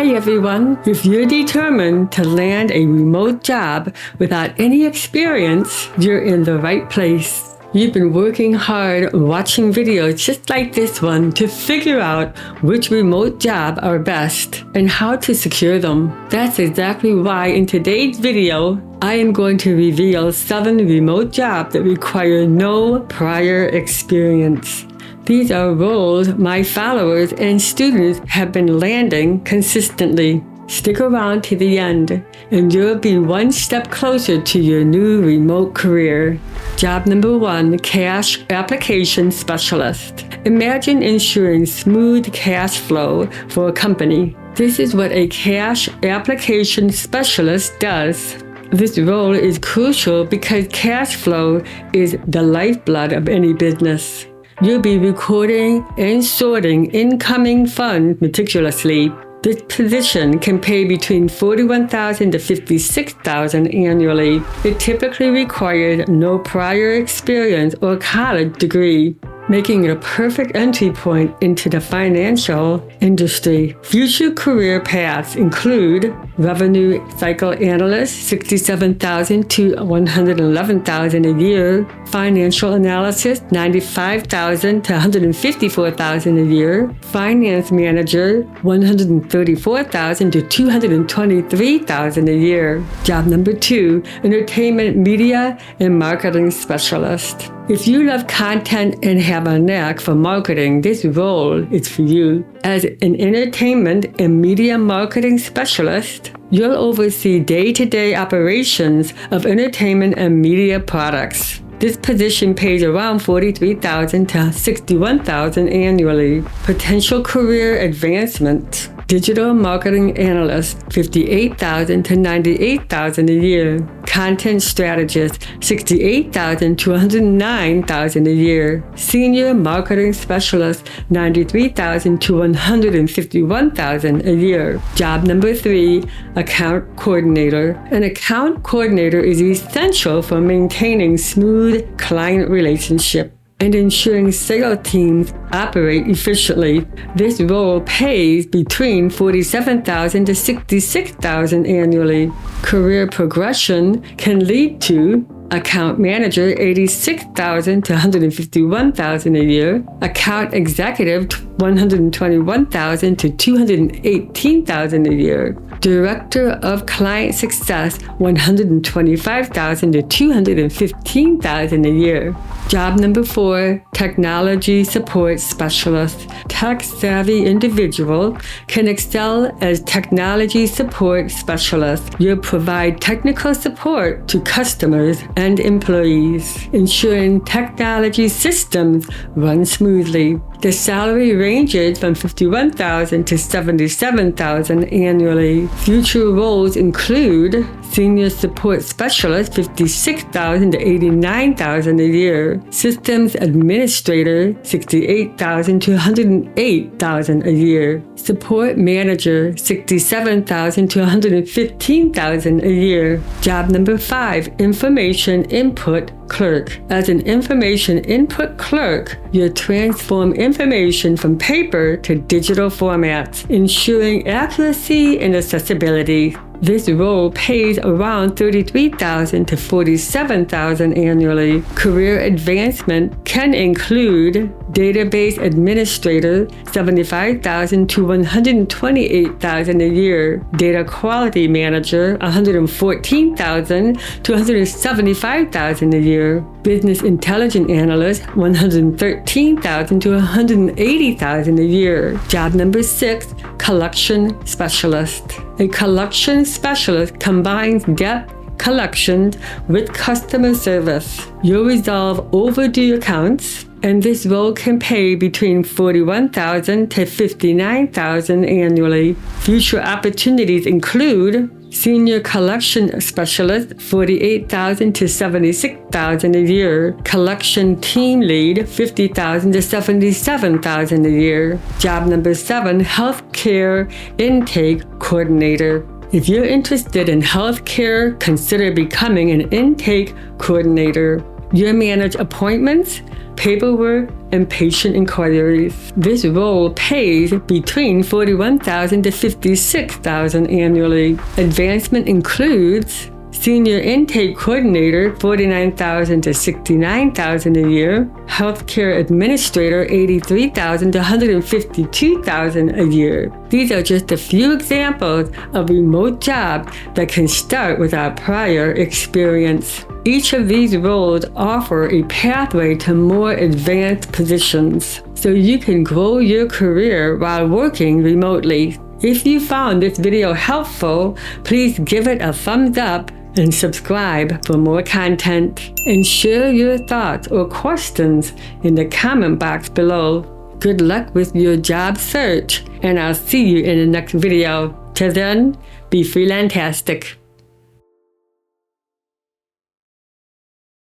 Hey everyone, if you're determined to land a remote job without any experience, you're in the right place. You've been working hard watching videos just like this one to figure out which remote jobs are best and how to secure them. That's exactly why in today's video, I am going to reveal 7 remote jobs that require no prior experience. These are roles my followers and students have been landing consistently. Stick around to the end, and you'll be one step closer to your new remote career. Job number 1, Cash Application Specialist. Imagine ensuring smooth cash flow for a company. This is what a cash application specialist does. This role is crucial because cash flow is the lifeblood of any business. You'll be recording and sorting incoming funds meticulously. This position can pay between $41,000 to $56,000 annually. It typically requires no prior experience or college degree, making it a perfect entry point into the financial industry. Future career paths include revenue cycle analyst, $67,000 to $111,000 a year, financial analysis, $95,000 to $154,000 a year, finance manager, $134,000 to $223,000 a year. Job number 2, entertainment media and marketing specialist. If you love content and have a knack for marketing, this role is for you. As an entertainment and media marketing specialist, you'll oversee day-to-day operations of entertainment and media products. This position pays around $43,000 to $61,000 annually. Potential career advancement. Digital marketing analyst, $58,000 to $98,000 a year. Content strategist, $68,000 to $109,000 a year. Senior marketing specialist, $93,000 to $151,000 a year. Job number 3, account coordinator. An account coordinator is essential for maintaining smooth client relationship and ensuring sales teams operate efficiently. This role pays between $47,000 to $66,000 annually. Career progression can lead to account manager, $86,000 to $151,000 a year. Account executive, $121,000 to $218,000 a year. Director of Client Success, $125,000 to $215,000 a year. Job number 4, Technology Support Specialist. Tech-savvy individual can excel as technology support specialist. You'll provide technical support to customers and employees, ensuring technology systems run smoothly. The salary ranges from $51,000 to $77,000 annually. Future roles include Senior Support Specialist, $56,000 to $89,000 a year. Systems Administrator, $68,000 to $108,000 a year. Support Manager, $67,000 to $115,000 a year. Job number 5, Information Input Clerk. As an information input clerk, you transform information from paper to digital formats, ensuring accuracy and accessibility. This role pays around $33,000 to $47,000 annually. Career advancement can include Database Administrator, $75,000 to $128,000 a year. Data Quality Manager, $114,000 to $175,000 a year. Business Intelligence Analyst, $113,000 to $180,000 a year. Job number 6, Collection Specialist. A collection specialist combines debt collections with customer service. You'll resolve overdue accounts, and this role can pay between $41,000 to $59,000 annually. Future opportunities include Senior Collection Specialist, $48,000 to $76,000 a year. Collection Team Lead, $50,000 to $77,000 a year. Job number 7, Healthcare Intake Coordinator. If you're interested in healthcare, consider becoming an intake coordinator. You manage appointments, paperwork, and patient inquiries. This role pays between $41,000 to $56,000 annually. Advancement includes Senior Intake Coordinator, $49,000 to $69,000 a year. Healthcare Administrator, $83,000 to $152,000 a year. These are just a few examples of remote jobs that can start without prior experience. Each of these roles offer a pathway to more advanced positions, so you can grow your career while working remotely. If you found this video helpful, please give it a thumbs up and subscribe for more content. And share your thoughts or questions in the comment box below. Good luck with your job search, and I'll see you in the next video. Till then, be freelantastic.